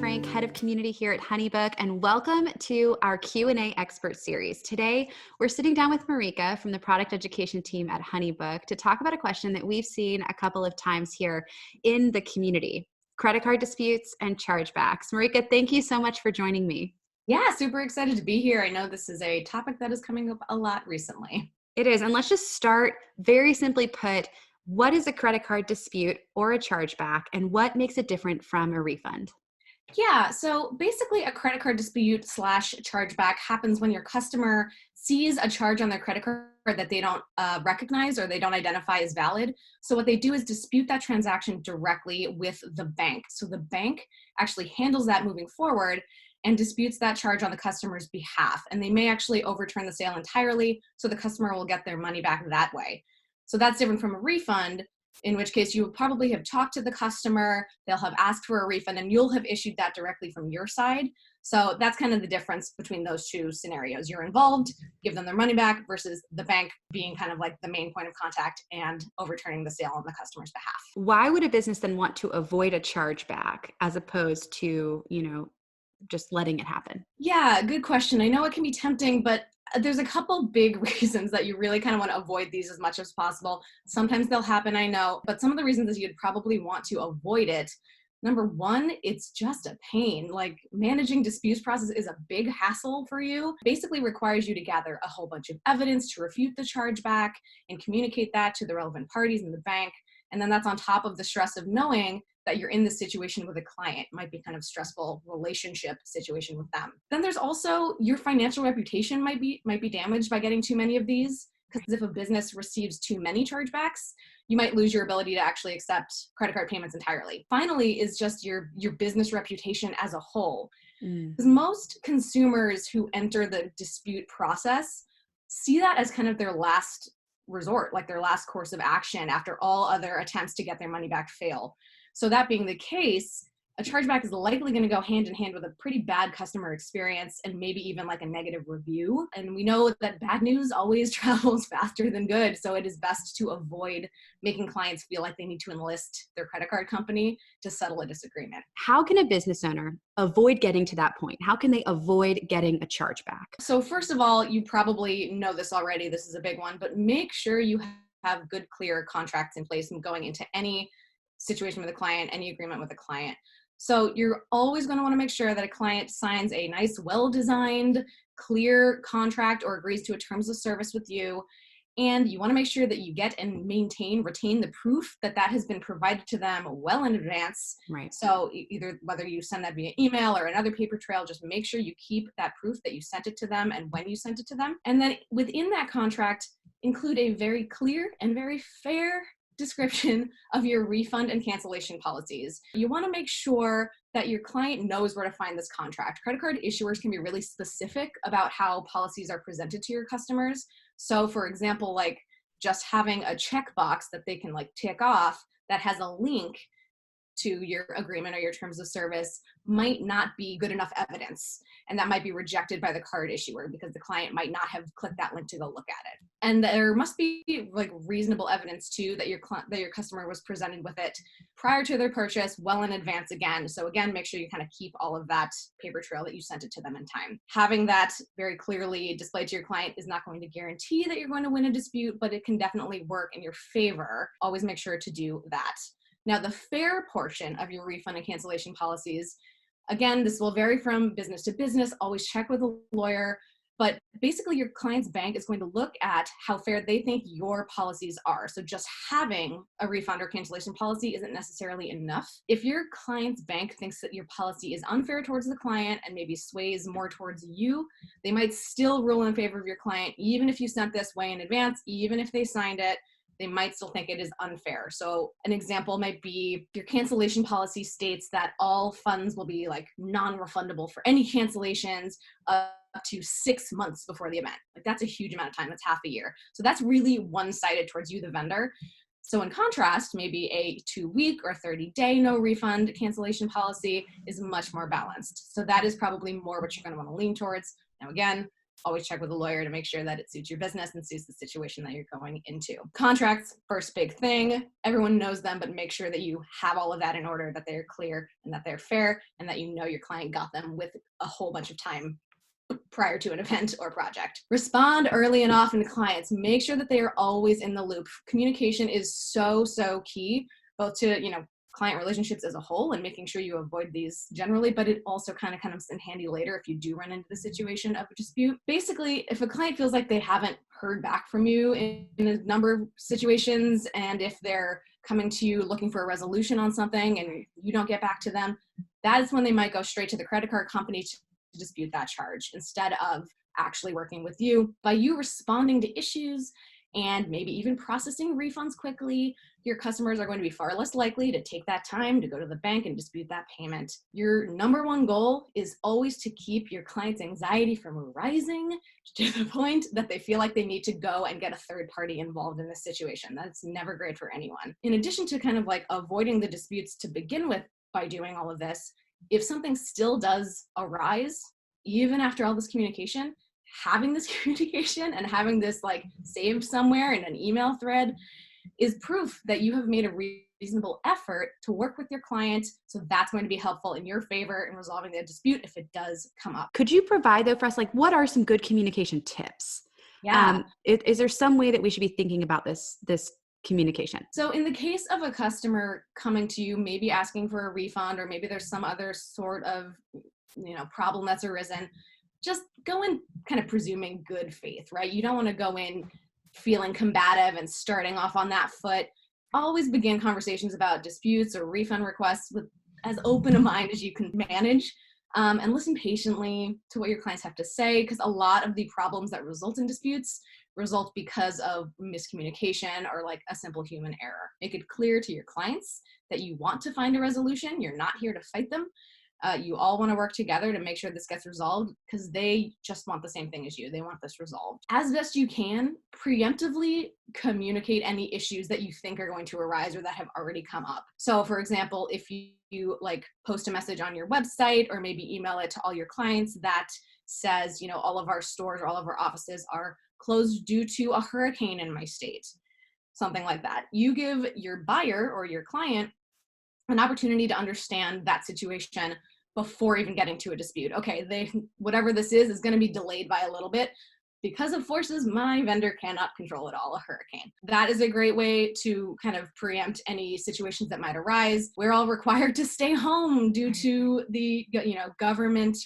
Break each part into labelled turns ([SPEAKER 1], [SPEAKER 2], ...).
[SPEAKER 1] Frank, Head of Community here at HoneyBook, and welcome to our Q&A Expert Series. Today, we're sitting down with Marika from the Product Education team at HoneyBook to talk about a question that we've seen a couple of times here in the community: credit card disputes and chargebacks. Marika, thank you so much for joining me.
[SPEAKER 2] Yeah, super excited to be here. I know this is a topic that is coming up a lot recently.
[SPEAKER 1] It is, and let's just start very simply put. What is a credit card dispute or a chargeback, and what makes it different from a refund?
[SPEAKER 2] Yeah, so basically a credit card dispute slash chargeback happens when your customer sees a charge on their credit card that they don't recognize or they don't identify as valid. So what they do is dispute that transaction directly with the bank. So the bank actually handles that moving forward and disputes that charge on the customer's behalf. And they may actually overturn the sale entirely, so the customer will get their money back that way. So that's different from a refund, in which case you probably have talked to the customer, they'll have asked for a refund, and you'll have issued that directly from your side. So that's kind of the difference between those two scenarios. You're involved, give them their money back, versus the bank being kind of like the main point of contact and overturning the sale on the customer's behalf.
[SPEAKER 1] Why would a business then want to avoid a chargeback as opposed to, just letting it happen?
[SPEAKER 2] Yeah, good question. I know it can be tempting, but there's a couple big reasons that you really kind of want to avoid these as much as possible. Sometimes they'll happen, I know, but some of the reasons is you'd probably want to avoid it. Number one, it's just a pain. Like, managing disputes process is a big hassle for you. Basically requires you to gather a whole bunch of evidence to refute the chargeback and communicate that to the relevant parties in the bank. And then that's on top of the stress of knowing that you're in this situation with a client. It might be kind of stressful relationship situation with them. Then there's also your financial reputation might be damaged by getting too many of these. Because if a business receives too many chargebacks, you might lose your ability to actually accept credit card payments entirely. Finally is just your business reputation as a whole. Because most consumers who enter the dispute process see that as kind of their last resort, like their last course of action after all other attempts to get their money back fail. So that being the case, a chargeback is likely going to go hand in hand with a pretty bad customer experience and maybe even like a negative review. And we know that bad news always travels faster than good. So it is best to avoid making clients feel like they need to enlist their credit card company to settle a disagreement.
[SPEAKER 1] Have a business owner avoid getting to that point? How can they avoid getting a chargeback?
[SPEAKER 2] So first of all, you probably know this already. This is a big one, but make sure you have good, clear contracts in place and going into any situation with a client, any agreement with a client. So you're always going to want to make sure that a client signs a nice, well-designed, clear contract or agrees to a terms of service with you. And you want to make sure that you get and retain the proof that that has been provided to them well in advance.
[SPEAKER 1] Right.
[SPEAKER 2] So either whether you send that via email or another paper trail, just make sure you keep that proof that you sent it to them and when you sent it to them. And then within that contract, include a very clear and very fair description of your refund and cancellation policies. You want to make sure that your client knows where to find this contract. Credit card issuers can be really specific about how policies are presented to your customers. So for example, like just having a checkbox that they can like tick off that has a link to your agreement or your terms of service might not be good enough evidence. And that might be rejected by the card issuer because the client might not have clicked that link to go look at it. And there must be like reasonable evidence too that your customer was presented with it prior to their purchase, well in advance again. So again, make sure you kind of keep all of that paper trail that you sent it to them in time. Having that very clearly displayed to your client is not going to guarantee that you're going to win a dispute, but it can definitely work in your favor. Always make sure to do that. Now, the fair portion of your refund and cancellation policies, again, this will vary from business to business. Always check with a lawyer. But basically, your client's bank is going to look at how fair they think your policies are. So just having a refund or cancellation policy isn't necessarily enough. If your client's bank thinks that your policy is unfair towards the client and maybe sways more towards you, they might still rule in favor of your client, even if you sent this way in advance, even if they signed it. They might still think it is unfair. So an example might be your cancellation policy states that all funds will be like non-refundable for any cancellations up to 6 months before the event. Like that's a huge amount of time. That's half a year. So that's really one-sided towards you, the vendor. So in contrast, maybe a 2-week or 30-day no refund cancellation policy is much more balanced. So that is probably more what you're going to want to lean towards. Now, again, always check with a lawyer to make sure that it suits your business and suits the situation that you're going into. Contracts, first big thing. Everyone knows them, but make sure that you have all of that in order, that they're clear and that they're fair, and that you know your client got them with a whole bunch of time prior to an event or project. Respond early and often to clients. Make sure that they are always in the loop. Communication is so key, both to, client relationships as a whole and making sure you avoid these generally, but it also kind of comes in handy later if you do run into the situation of a dispute. Basically, if a client feels like they haven't heard back from you in a number of situations, and if they're coming to you looking for a resolution on something and you don't get back to them, that is when they might go straight to the credit card company to dispute that charge instead of actually working with you. By you responding to issues and maybe even processing refunds quickly, your customers are going to be far less likely to take that time to go to the bank and dispute that payment. Your number one goal is always to keep your client's anxiety from rising to the point that they feel like they need to go and get a third party involved in this situation. That's never great for anyone. In addition to kind of like avoiding the disputes to begin with by doing all of this, if something still does arise, even after all this communication, having this communication and having this like saved somewhere in an email thread is proof that you have made a reasonable effort to work with your client. So that's going to be helpful in your favor in resolving the dispute if it does come up.
[SPEAKER 1] Could you provide though for us, like what are some good communication tips?
[SPEAKER 2] Yeah.
[SPEAKER 1] Is there some way that we should be thinking about this communication?
[SPEAKER 2] So in the case of a customer coming to you, maybe asking for a refund, or maybe there's some other sort of, problem that's arisen, just go in kind of presuming good faith, right? You don't want to go in feeling combative and starting off on that foot. Always begin conversations about disputes or refund requests with as open a mind as you can manage, and listen patiently to what your clients have to say, because a lot of the problems that result in disputes result because of miscommunication or like a simple human error. Make it clear to your clients that you want to find a resolution. You're not here to fight them. You all want to work together to make sure this gets resolved because they just want the same thing as you. They want this resolved. As best you can, preemptively communicate any issues that you think are going to arise or that have already come up. So for example, if you like post a message on your website or maybe email it to all your clients that says, all of our stores or all of our offices are closed due to a hurricane in my state, something like that. You give your buyer or your client an opportunity to understand that situation before even getting to a dispute. Okay, whatever this is going to be delayed by a little bit because of forces my vendor cannot control at all, a hurricane. That is a great way to kind of preempt any situations that might arise. We're all required to stay home due to the government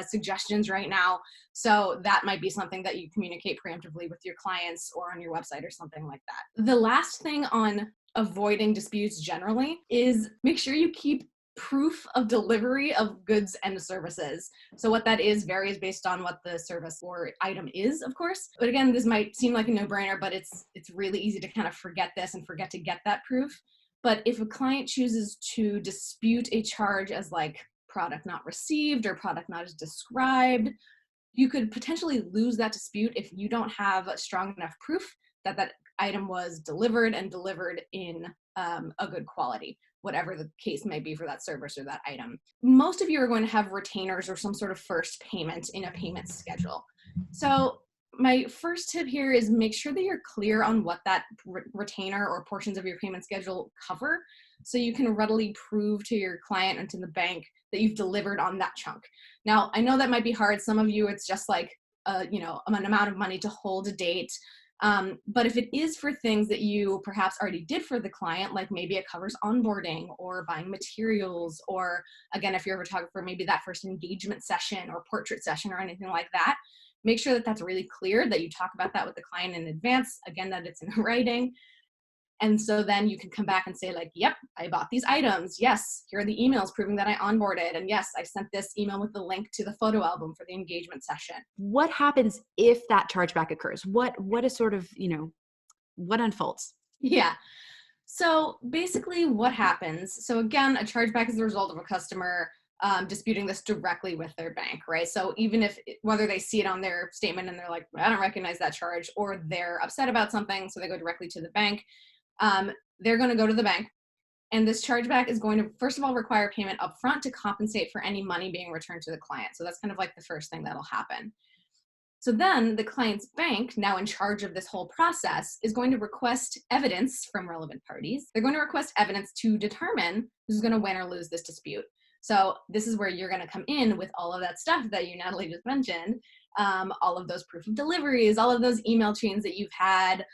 [SPEAKER 2] suggestions right now. So that might be something that you communicate preemptively with your clients or on your website or something like that. The last thing on avoiding disputes generally is make sure you keep proof of delivery of goods and services. So what that is varies based on what the service or item is, of course. But again, this might seem like a no-brainer, but it's really easy to kind of forget this and forget to get that proof. But if a client chooses to dispute a charge as like product not received or product not as described, you could potentially lose that dispute if you don't have strong enough proof that that item was delivered and delivered in a good quality, whatever the case may be for that service or that item. Most of you are going to have retainers or some sort of first payment in a payment schedule. So my first tip here is make sure that you're clear on what that retainer or portions of your payment schedule cover, so you can readily prove to your client and to the bank that you've delivered on that chunk. Now, I know that might be hard. Some of you, it's just like, an amount of money to hold a date. But if it is for things that you perhaps already did for the client, like maybe it covers onboarding or buying materials, or again, if you're a photographer, maybe that first engagement session or portrait session or anything like that, make sure that that's really clear, that you talk about that with the client in advance, again, that it's in writing. And so then you can come back and say like, yep, I bought these items. Yes, here are the emails proving that I onboarded. And yes, I sent this email with the link to the photo album for the engagement session.
[SPEAKER 1] What happens if that chargeback occurs? What is sort of, what unfolds?
[SPEAKER 2] Yeah. So basically what happens, so again, a chargeback is the result of a customer disputing this directly with their bank, right? So even if, whether they see it on their statement and they're like, I don't recognize that charge, or they're upset about something, so they go directly to the bank, they're going to go to the bank, and this chargeback is going to, first of all, require payment upfront to compensate for any money being returned to the client. So that's kind of like the first thing that'll happen. So then the client's bank, now in charge of this whole process, is going to request evidence from relevant parties. They're going to request evidence to determine who's going to win or lose this dispute. So this is where you're going to come in with all of that stuff that you, Natalie, just mentioned, all of those proof of deliveries, all of those email chains that you've had,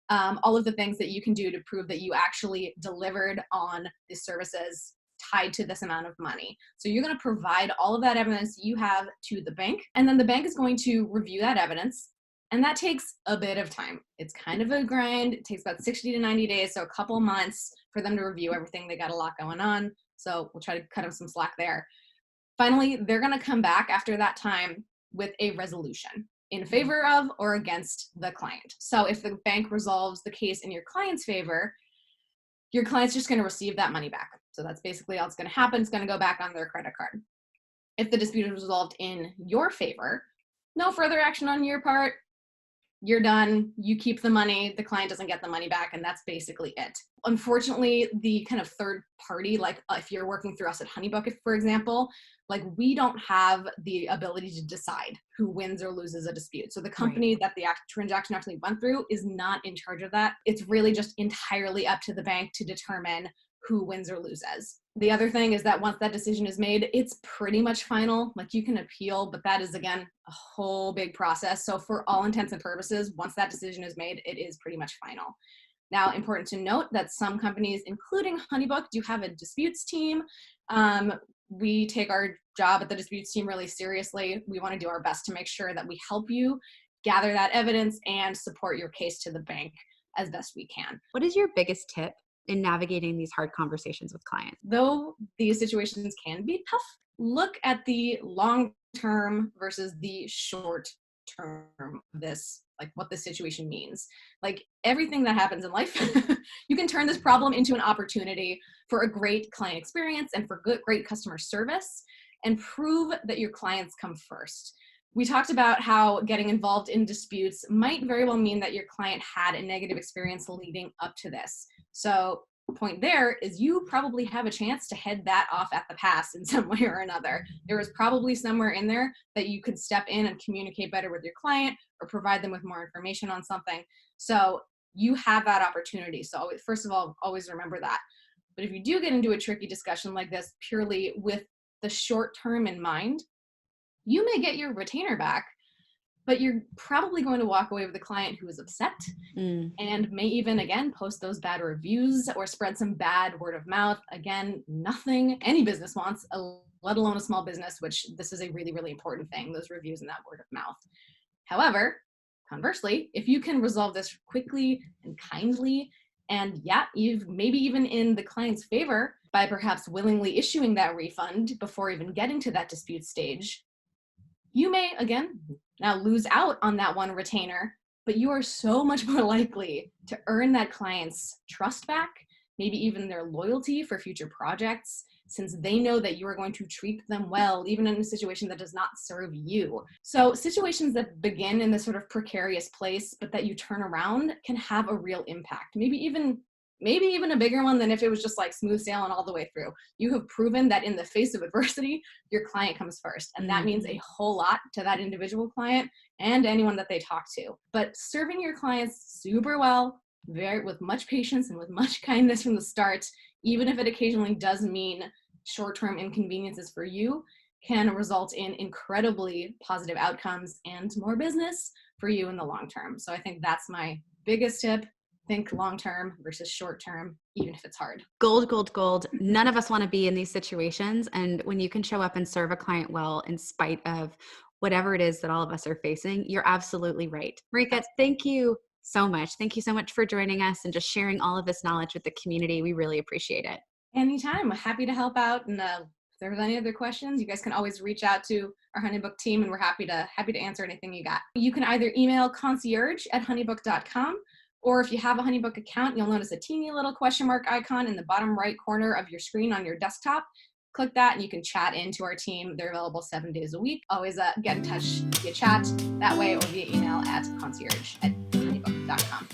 [SPEAKER 2] all of the things that you can do to prove that you actually delivered on the services tied to this amount of money. So you're going to provide all of that evidence you have to the bank, and then the bank is going to review that evidence. And that takes a bit of time. It's kind of a grind. It takes about 60 to 90 days, so a couple months for them to review everything. They got a lot going on, so we'll try to cut them some slack there. Finally, they're going to come back after that time with a resolution in favor of or against the client. So if the bank resolves the case in your client's favor, your client's just going to receive that money back. So that's basically all that's going to happen. It's going to go back on their credit card. If the dispute is resolved in your favor, no further action on your part. You're done. You keep the money. The client doesn't get the money back, and that's basically it. Unfortunately, the kind of third party, like if you're working through us at HoneyBook, for example, like we don't have the ability to decide who wins or loses a dispute. So the company that the transaction actually went through is not in charge of that. It's really just entirely up to the bank to determine who wins or loses. The other thing is that once that decision is made, it's pretty much final. Like you can appeal, but that is, again, a whole big process. So for all intents and purposes, once that decision is made, it is pretty much final. Now, important to note that some companies, including HoneyBook, do have a disputes team. We take our job at the disputes team really seriously. We want to do our best to make sure that we help you gather that evidence and support your case to the bank as best we can.
[SPEAKER 1] What is your biggest tip in navigating these hard conversations with clients?
[SPEAKER 2] Though these situations can be tough, look at the long term versus the short term of this, like what this situation means. Like everything that happens in life, you can turn this problem into an opportunity for a great client experience and for great customer service, and prove that your clients come first. We talked about how getting involved in disputes might very well mean that your client had a negative experience leading up to this. So the point there is you probably have a chance to head that off at the pass in some way or another. There is probably somewhere in there that you could step in and communicate better with your client or provide them with more information on something. So you have that opportunity. So first of all, always remember that. But if you do get into a tricky discussion like this purely with the short term in mind, you may get your retainer back, but you're probably going to walk away with a client who is upset and may even, again, post those bad reviews or spread some bad word of mouth. Again, nothing any business wants, let alone a small business, which this is a really, really important thing, those reviews and that word of mouth. However, conversely, if you can resolve this quickly and kindly, and you've maybe even in the client's favor by perhaps willingly issuing that refund before even getting to that dispute stage, you may, again, now lose out on that one retainer, but you are so much more likely to earn that client's trust back, maybe even their loyalty for future projects, since they know that you are going to treat them well, even in a situation that does not serve you. So situations that begin in this sort of precarious place, but that you turn around can have a real impact. Maybe even a bigger one than if it was just like smooth sailing all the way through. You have proven that in the face of adversity, your client comes first. And that means a whole lot to that individual client and anyone that they talk to. But serving your clients super well, with much patience and with much kindness from the start, even if it occasionally does mean short-term inconveniences for you, can result in incredibly positive outcomes and more business for you in the long term. So I think that's my biggest tip. Think long-term versus short-term, even if it's hard.
[SPEAKER 1] Gold, gold, gold. None of us want to be in these situations. And when you can show up and serve a client well in spite of whatever it is that all of us are facing, you're absolutely right. Marika, thank you so much. Thank you so much for joining us and just sharing all of this knowledge with the community. We really appreciate it.
[SPEAKER 2] Anytime. I'm happy to help out. And if there's any other questions, you guys can always reach out to our HoneyBook team, and we're happy to answer anything you got. You can either email concierge@honeybook.com, or if you have a HoneyBook account, you'll notice a teeny little question mark icon in the bottom right corner of your screen on your desktop. Click that and you can chat into our team. They're available 7 days a week. Always get in touch via chat that way or via email at concierge@honeybook.com.